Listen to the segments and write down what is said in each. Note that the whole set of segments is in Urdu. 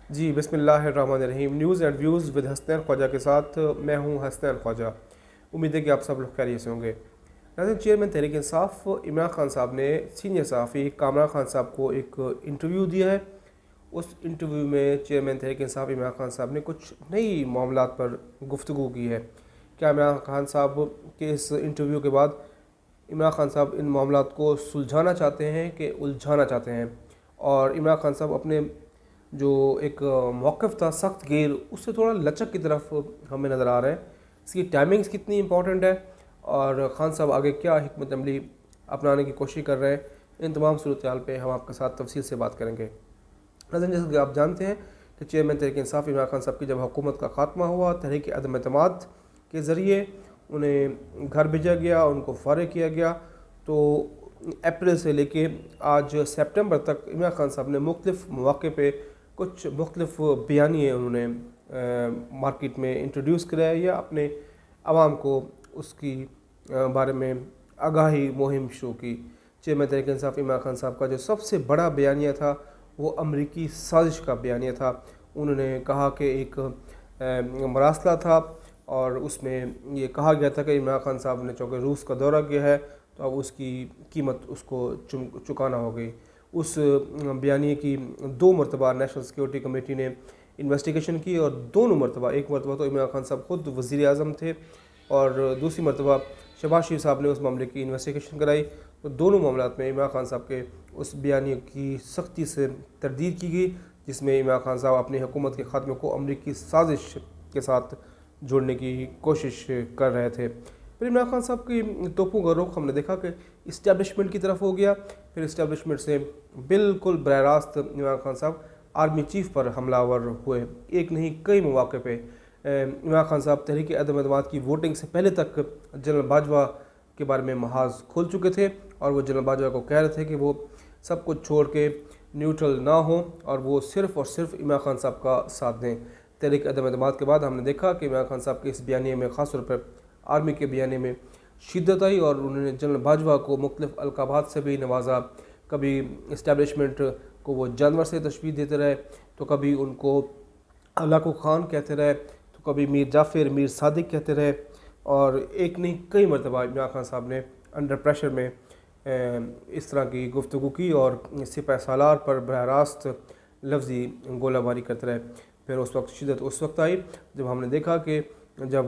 جی بسم اللہ الرحمن الرحیم۔ News and views with Hasnain Khwaja کے ساتھ میں ہوں حسنین خواجہ۔ امید ہے کہ آپ سب لوگ خیریت سے ہوں گے۔ ناظرین، چیئرمین تحریک انصاف عمران خان صاحب نے سینئر صحافی کامران خان صاحب کو ایک انٹرویو دیا ہے۔ اس انٹرویو میں چیئرمین تحریک انصاف عمران خان صاحب نے کچھ نئی معاملات پر گفتگو کی ہے۔ کیا عمران خان صاحب کے اس انٹرویو کے بعد عمران خان صاحب ان معاملات کو سلجھانا چاہتے ہیں کہ الجھانا چاہتے ہیں؟ اور عمران خان صاحب اپنے جو ایک موقف تھا سخت گیر، اس سے تھوڑا لچک کی طرف ہمیں نظر آ رہے ہیں۔ اس کی ٹائمنگز کتنی امپورٹنٹ ہے اور خان صاحب آگے کیا حکمت عملی اپنانے کی کوشش کر رہے ہیں، ان تمام صورتحال پہ ہم آپ کے ساتھ تفصیل سے بات کریں گے۔ ناظرین، جیسا کہ آپ جانتے ہیں کہ چیئرمین تحریک انصاف عمران خان صاحب کی جب حکومت کا خاتمہ ہوا، تحریک عدم اعتماد کے ذریعے انہیں گھر بھیجا گیا، ان کو فارغ کیا گیا، تو اپریل سے لے کے آج سپٹمبر تک عمران خان صاحب نے مختلف مواقع پہ کچھ مختلف بیانیے انہوں نے مارکیٹ میں انٹروڈیوس کرایا یا اپنے عوام کو اس کی بارے میں آگاہی مہم شروع کی۔ چیئرمین تحریک انصاف عمران خان صاحب کا جو سب سے بڑا بیانیہ تھا وہ امریکی سازش کا بیانیہ تھا۔ انہوں نے کہا کہ ایک مراسلہ تھا اور اس میں یہ کہا گیا تھا کہ عمران خان صاحب نے چونکہ روس کا دورہ کیا ہے تو اب اس کی قیمت اس کو چکانا ہو گئی۔ اس بیانیے کی 2 مرتبہ نیشنل سیکیورٹی کمیٹی نے انویسٹیگیشن کی اور دونوں مرتبہ، ایک مرتبہ تو عمران خان صاحب خود وزیر اعظم تھے اور دوسری مرتبہ شہباز شریف صاحب نے اس معاملے کی انویسٹیگیشن کرائی، تو دونوں معاملات میں عمران خان صاحب کے اس بیانیے کی سختی سے تردید کی گئی، جس میں عمران خان صاحب اپنی حکومت کے خاتمے کو امریکی سازش کے ساتھ جوڑنے کی کوشش کر رہے تھے۔ پھر عمران خان صاحب کی توپوں کا رخ ہم نے دیکھا کہ اسٹیبلشمنٹ کی طرف ہو گیا۔ پھر اسٹیبلشمنٹ سے بالکل براہ راست عمران خان صاحب آرمی چیف پر حملہ آور ہوئے، ایک نہیں کئی مواقع پہ۔ عمران خان صاحب تحریک عدم اعتماد کی ووٹنگ سے پہلے تک جنرل باجوہ کے بارے میں محاذ کھول چکے تھے اور وہ جنرل باجوہ کو کہہ رہے تھے کہ وہ سب کچھ چھوڑ کے نیوٹرل نہ ہوں اور وہ صرف اور صرف عمران خان صاحب کا ساتھ دیں۔ تحریک عدم اعتماد کے بعد ہم نے دیکھا کہ عمران خان صاحب کے اس بیانیے میں، خاص طور پر آرمی کے بیانیے میں شدت آئی اور انہوں نے جنرل باجوہ کو مختلف القابات سے بھی نوازا۔ کبھی اسٹیبلشمنٹ کو وہ جانور سے تشبیہ دیتے رہے، تو کبھی ان کو ہلاکو خان کہتے رہے، تو کبھی میر جعفر، میر صادق کہتے رہے، اور ایک نہیں کئی مرتبہ عمران خان صاحب نے انڈر پریشر میں اس طرح کی گفتگو کی اور سپہ سالار پر براہ راست لفظی گولہ باری کرتے رہے۔ پھر اس وقت شدت اس وقت آئی جب ہم نے دیکھا کہ جب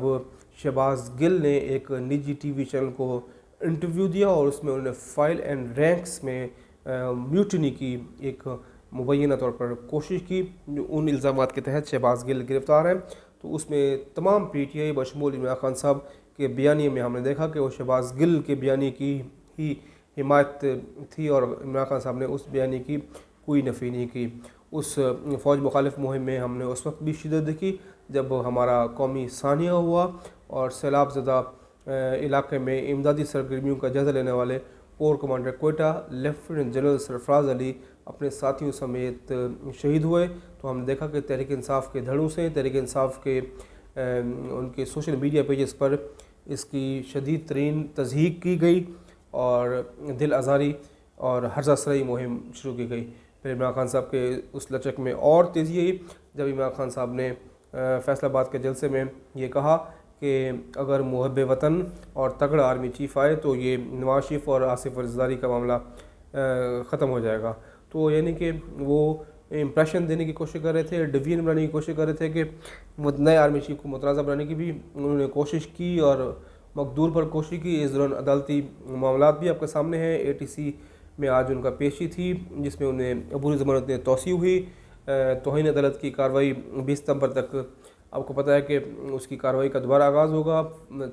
شہباز گل نے ایک نجی ٹی وی چینل کو انٹرویو دیا اور اس میں انہوں نے فائل اینڈ رینکس میں میوٹنی کی ایک مبینہ طور پر کوشش کی، ان الزامات کے تحت شہباز گل گرفتار ہیں، تو اس میں تمام پی ٹی آئی بشمول عمران خان صاحب کے بیانیے میں ہم نے دیکھا کہ وہ شہباز گل کے بیانیے کی ہی حمایت تھی اور عمران خان صاحب نے اس بیانیے کی کوئی نفی نہیں کی۔ اس فوج مخالف مہم میں ہم نے اس وقت بھی شدت دیکھی جب ہمارا قومی ثانیہ ہوا اور سیلاب زدہ علاقے میں امدادی سرگرمیوں کا جائزہ لینے والے corps commander Quetta lieutenant general Sarfraz Ali اپنے ساتھیوں سمیت شہید ہوئے، تو ہم نے دیکھا کہ تحریک انصاف کے دھڑوں سے، تحریک انصاف کے ان کے سوشل میڈیا پیجز پر اس کی شدید ترین تضحیق کی گئی اور دل آزاری اور ہرزہ سرائی مہم شروع کی گئی۔ پھر عمران خان صاحب کے اس لچک میں اور تیزی آئی جب عمران خان صاحب نے فیصل آباد کے جلسے میں یہ کہا کہ اگر محب وطن اور تگڑا آرمی چیف آئے تو یہ نواز شریف اور آصف زرداری کا معاملہ ختم ہو جائے گا۔ تو یعنی کہ وہ امپریشن دینے کی کوشش کر رہے تھے، ڈویژن بنانے کی کوشش کر رہے تھے کہ نئے آرمی چیف کو متنازع بنانے کی بھی انہوں نے کوشش کی اور مقدور پر کوشش کی۔ اس دوران عدالتی معاملات بھی آپ کے سامنے ہیں۔ اے ٹی سی میں آج ان کا پیشی تھی جس میں انہیں عبوری ضمانت میں توسیع ہوئی۔ توہین عدالت کی کارروائی 20 ستمبر تک آپ کو پتہ ہے کہ اس کی کارروائی کا دوبارہ آغاز ہوگا،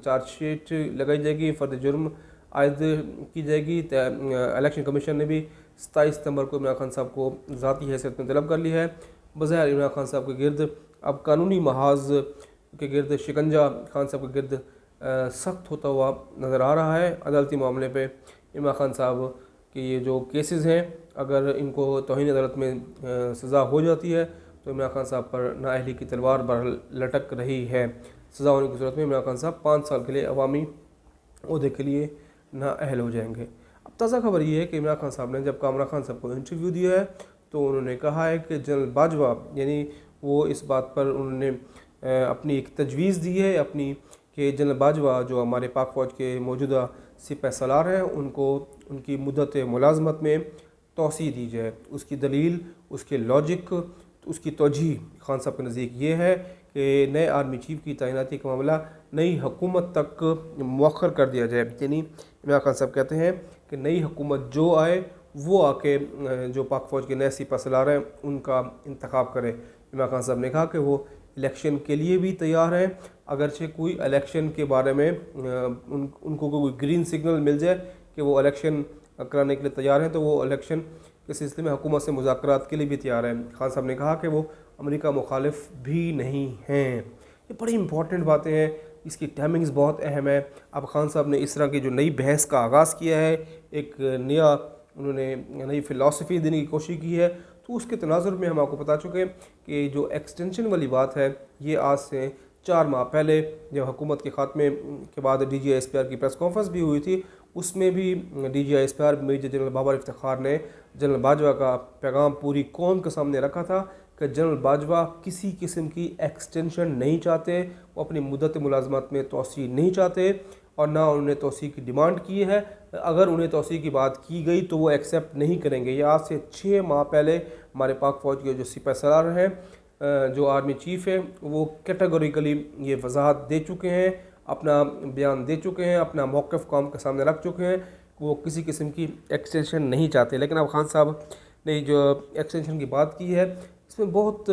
چارج شیٹ لگائی جائے گی، فرد جرم عائد کی جائے گی۔ الیکشن کمیشن نے بھی 27 ستمبر کو عمران خان صاحب کو ذاتی حیثیت میں طلب کر لی ہے۔ بظاہر عمران خان صاحب کے گرد اب قانونی محاذ کے گرد شکنجہ خان صاحب کے گرد سخت ہوتا ہوا نظر آ رہا ہے۔ عدالتی معاملے پہ عمران خان صاحب کے یہ جو کیسز ہیں، اگر ان کو توہین عدالت میں سزا ہو جاتی ہے تو عمران خان صاحب پر نااہلی کی تلوار بہرحال لٹک رہی ہے۔ سزا ہونے کی صورت میں عمران خان صاحب 5 سال کے لیے عوامی عہدے کے لیے نااہل ہو جائیں گے۔ اب تازہ خبر یہ ہے کہ عمران خان صاحب نے جب کامران خان صاحب کو انٹرویو دیا ہے تو انہوں نے کہا ہے کہ جنرل باجوہ یعنی وہ اس بات پر انہوں نے اپنی ایک تجویز دی ہے اپنی کہ جنرل باجوہ جو ہمارے پاک فوج کے موجودہ سپہ سالار ہیں ان کو ان کی مدت ملازمت میں توسیع دی جائے. اس کی دلیل، اس کے لاجک، اس کی توجیہ خان صاحب کے نزدیک یہ ہے کہ نئے آرمی چیف کی تعیناتی کا معاملہ نئی حکومت تک مؤخر کر دیا جائے. یعنی عمران خان صاحب کہتے ہیں کہ نئی حکومت جو آئے وہ آ کے جو پاک فوج کے نئے سپہ سالار ہیں ان کا انتخاب کرے. عمران خان صاحب نے کہا کہ وہ الیکشن کے لیے بھی تیار ہیں، اگرچہ کوئی الیکشن کے بارے میں ان کو کوئی گرین سگنل مل جائے کہ وہ الیکشن کرانے کے لیے تیار ہیں تو وہ الیکشن کے سلسلے میں حکومت سے مذاکرات کے لیے بھی تیار ہیں. خان صاحب نے کہا کہ وہ امریکہ مخالف بھی نہیں ہیں. یہ بڑی امپورٹنٹ باتیں ہیں، اس کی ٹائمنگز بہت اہم ہے. اب خان صاحب نے اس طرح کی جو نئی بحث کا آغاز کیا ہے، ایک انہوں نے نئی فلسفی دینے کی کوشش کی ہے، تو اس کے تناظر میں ہم آپ کو بتا چکے کہ جو ایکسٹینشن والی بات ہے یہ آج سے 4 ماہ پہلے جب حکومت کے خاتمے کے بعد D G I S P R کی پریس کانفرنس بھی ہوئی تھی، اس میں بھی D G I S P R major general Babar Iftikhar نے جنرل باجوہ کا پیغام پوری قوم کے سامنے رکھا تھا کہ جنرل باجوہ کسی قسم کی ایکسٹینشن نہیں چاہتے، وہ اپنی مدت ملازمت میں توسیع نہیں چاہتے اور نہ انہوں نے توسیع کی ڈیمانڈ کی ہے. اگر انہیں توسیع کی بات کی گئی تو وہ ایکسیپٹ نہیں کریں گے. یہ آج سے 6 ماہ پہلے ہمارے پاک فوج کے جو سپہ سالار ہیں، جو آرمی چیف ہیں، وہ کیٹیگوریکلی یہ وضاحت دے چکے ہیں، اپنا بیان دے چکے ہیں، اپنا موقف قوم کے سامنے رکھ چکے ہیں کہ وہ کسی قسم کی ایکسٹینشن نہیں چاہتے. لیکن اب خان صاحب نے جو ایکسٹینشن کی بات کی ہے اس میں بہت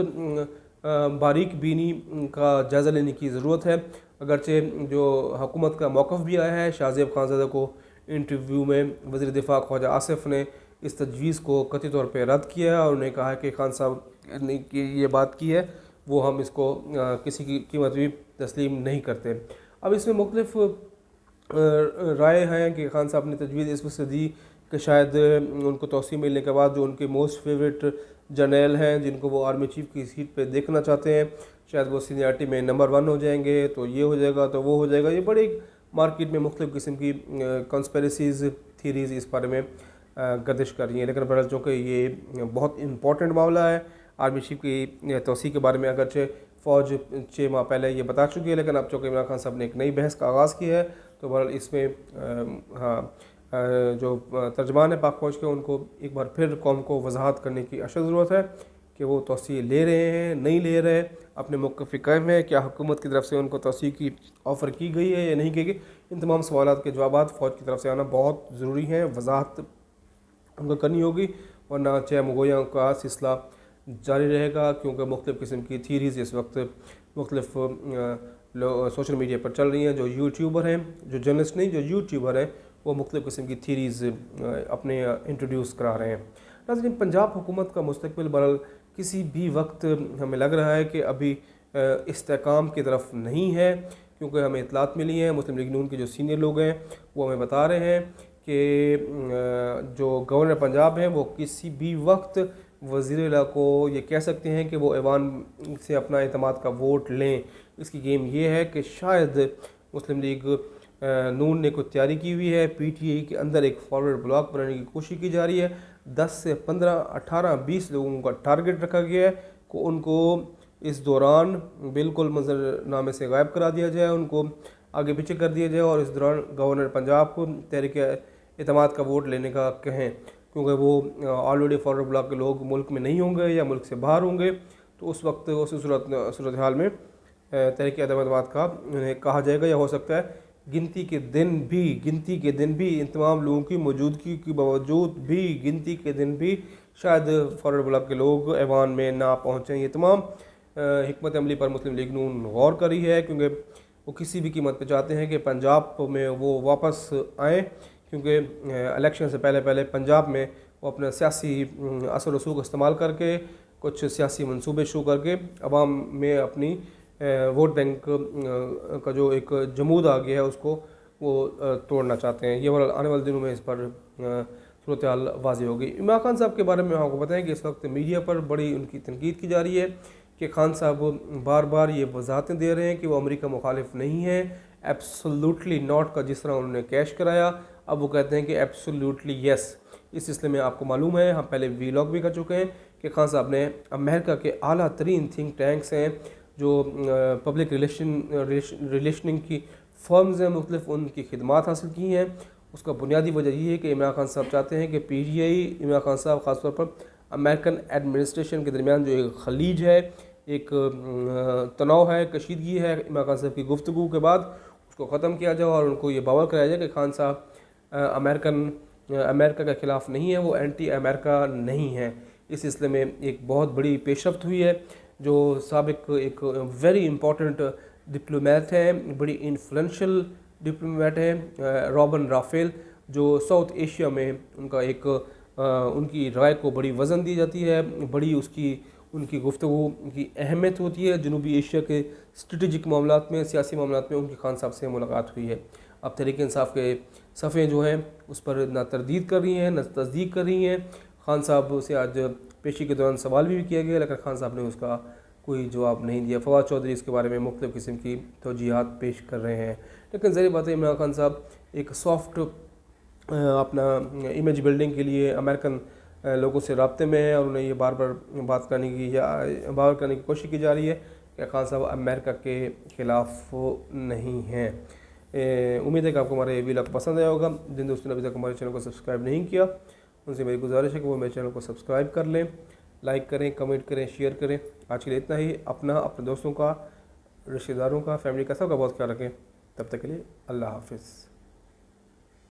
باریک بینی کا جائزہ لینے کی ضرورت ہے. اگرچہ جو حکومت کا موقف بھی آیا ہے، شاہ زیب خانزادہ کو انٹرویو میں وزیر دفاع خواجہ آصف نے اس تجویز کو قطعی طور پہ رد کیا ہے اور انہوں نے کہا ہے کہ خان صاحب نے یہ بات کی ہے وہ ہم اس کو کسی کی قیمت بھی تسلیم نہیں کرتے. اب اس میں مختلف رائے ہیں کہ خان صاحب نے تجویز اس وجہ سے دی کہ شاید ان کو توسیع ملنے کے بعد جو ان کے موسٹ فیوریٹ جرنیل ہیں جن کو وہ آرمی چیف کی سیٹ پہ دیکھنا چاہتے ہیں، شاید وہ سینئرٹی میں نمبر 1 ہو جائیں گے، تو یہ ہو جائے گا تو وہ ہو جائے گا. یہ بڑی مارکیٹ میں مختلف قسم کی کنسپیریسیز تھیریز اس بارے میں گردش کر رہی ہیں. لیکن بہرحال چونکہ یہ بہت امپورٹنٹ معاملہ ہے آرمی چیف کی توسیع کے بارے میں، اگرچہ فوج 6 ماہ پہلے یہ بتا چکی ہے، لیکن اب چونکہ عمران خان صاحب نے ایک نئی بحث کا آغاز کیا ہے تو بہرحال اس میں جو ترجمان ہے پاک فوج کے ان کو ایک بار پھر قوم کو وضاحت کرنے کی اشد ضرورت ہے کہ وہ توسیع لے رہے ہیں نہیں لے رہے، اپنے موقف پہ قائم ہے، کیا حکومت کی طرف سے ان کو توسیع کی آفر کی گئی ہے یا نہیں کی گئی. ان تمام سوالات کے جوابات فوج کی طرف سے آنا بہت ضروری ہیں، وضاحت ان کو کرنی ہوگی ورنہ چہ مگویاں کا سلسلہ جاری رہے گا. کیونکہ مختلف قسم کی تھیریز اس وقت مختلف سوشل میڈیا پر چل رہی ہیں. جو یوٹیوبر ہیں، جو جرنلسٹ نہیں، جو یوٹیوبر ہیں، وہ مختلف قسم کی تھیریز اپنے انٹروڈیوس کرا رہے ہیں. ناظرین، پنجاب حکومت کا مستقبل بہرحال کسی بھی وقت ہمیں لگ رہا ہے کہ ابھی استحکام کی طرف نہیں ہے، کیونکہ ہمیں اطلاعات ملی ہیں مسلم لیگ نون کے جو سینئر لوگ ہیں وہ ہمیں بتا رہے ہیں کہ جو گورنر پنجاب ہیں وہ کسی بھی وقت وزیر اعلیٰ کو یہ کہہ سکتے ہیں کہ وہ ایوان سے اپنا اعتماد کا ووٹ لیں. اس کی گیم یہ ہے کہ شاید مسلم لیگ نون نے کوئی تیاری کی ہوئی ہے، پی ٹی آئی کے اندر ایک فارورڈ بلاک بنانے کی کوشش کی جا رہی ہے. 10 سے 15 18 20 لوگوں کا ٹارگٹ رکھا گیا ہے کہ ان کو اس دوران بالکل منظر نامے سے غائب کرا دیا جائے، ان کو آگے پیچھے کر دیا جائے اور اس دوران گورنر پنجاب کو تحریک اعتماد کا ووٹ لینے کا کہیں، کیونکہ وہ آلریڈی فارورڈ بلاک کے لوگ ملک میں نہیں ہوں گے یا ملک سے باہر ہوں گے. تو اس وقت اس صورتحال میں تحریک اعتماد کا انہیں کہا جائے گا، یا ہو سکتا ہے گنتی کے دن بھی ان تمام لوگوں کی موجودگی کے باوجود بھی گنتی کے دن بھی شاید فارورڈ بلاک کے لوگ ایوان میں نہ پہنچیں. یہ تمام حکمت عملی پر مسلم لیگ نون غور کر رہی ہے، کیونکہ وہ کسی بھی قیمت پہ چاہتے ہیں کہ پنجاب میں وہ واپس آئیں، کیونکہ الیکشن سے پہلے پنجاب میں وہ اپنا سیاسی اثر و رسوخ استعمال کر کے کچھ سیاسی منصوبے شروع کر کے عوام میں اپنی ووٹ بینک کا جو ایک جمود آ گیا ہے اس کو وہ توڑنا چاہتے ہیں. یہ آنے والے دنوں میں اس پر صورتحال واضح ہوگی. عمران خان صاحب کے بارے میں آپ کو بتائیں کہ اس وقت میڈیا پر بڑی ان کی تنقید کی جا رہی ہے کہ خان صاحب بار بار یہ وضاحتیں دے رہے ہیں کہ وہ امریکہ مخالف نہیں ہیں، ایبسولوٹلی ناٹ کا جس طرح انہوں نے کیش کرایا، اب وہ کہتے ہیں کہ ایبسولوٹلی یس. اس سلسلے میں آپ کو معلوم ہے، ہم پہلے وی لاگ بھی کر چکے ہیں کہ خان صاحب نے امریکہ کے اعلیٰ ترین تھنک ٹینکس ہیں جو پبلک ریلیشننگ کی فرمز ہیں مختلف، ان کی خدمات حاصل کی ہیں۔ اس کا بنیادی وجہ یہ ہے کہ عمران خان صاحب چاہتے ہیں کہ P T I Imran Khan صاحب خاص طور پر امریکن ایڈمنسٹریشن کے درمیان جو ایک خلیج ہے، ایک تناؤ ہے، کشیدگی ہے عمران خان صاحب کی گفتگو کے بعد، اس کو ختم کیا جائے اور ان کو یہ باور کرایا جائے کہ خان صاحب امریکہ کے خلاف نہیں ہے، وہ اینٹی امریکہ نہیں ہے۔ اس سلسلے میں ایک بہت بڑی پیش رفت ہوئی ہے۔ جو سابق ایک ویری امپورٹنٹ ڈپلومیٹ ہے، بڑی انفلوئنشل ڈپلومیٹ ہے، رابن رافیل، جو ساؤتھ ایشیا میں ان کا ایک ان کی رائے کو بڑی وزن دی جاتی ہے، بڑی ان کی گفتگو کی اہمیت ہوتی ہے۔ جنوبی ایشیا کے اسٹریٹجک معاملات میں، سیاسی معاملات میں ان کی خان صاحب سے ملاقات ہوئی ہے۔ اب تحریک انصاف کے صفحے جو ہیں اس پر نہ تردید کر رہی ہیں نہ تصدیق کر رہی ہیں۔ خان صاحب سے آج پیشی کے دوران سوال بھی کیا گیا، لیکن خان صاحب نے اس کا کوئی جواب نہیں دیا۔ فواد چودھری اس کے بارے میں مختلف قسم کی توجیہات پیش کر رہے ہیں، لیکن ظاہر بات ہے عمران خان صاحب ایک سافٹ اپنا امیج بلڈنگ کے لیے امریکن لوگوں سے رابطے میں ہیں، اور انہیں یہ بار بار بات کرنے کی کوشش کی جا رہی ہے کہ خان صاحب امریکہ کے خلاف نہیں ہیں۔ امید ہے کہ آپ کو ہمارا یہ ویلاگ پسند آیا ہوگا۔ جن دوستوں نے ابھی تک ہمارے چینل کو سبسکرائب نہیں کیا، ان سے میری گزارش ہے کہ وہ میرے چینل کو سبسکرائب کر لیں، لائک کریں، کمنٹ کریں، شیئر کریں۔ آج کے لیے اتنا ہی۔ اپنے دوستوں کا، رشتہ داروں کا، فیملی کا، سب کا بہت خیال رکھیں۔ تب تک کے لیے اللہ حافظ۔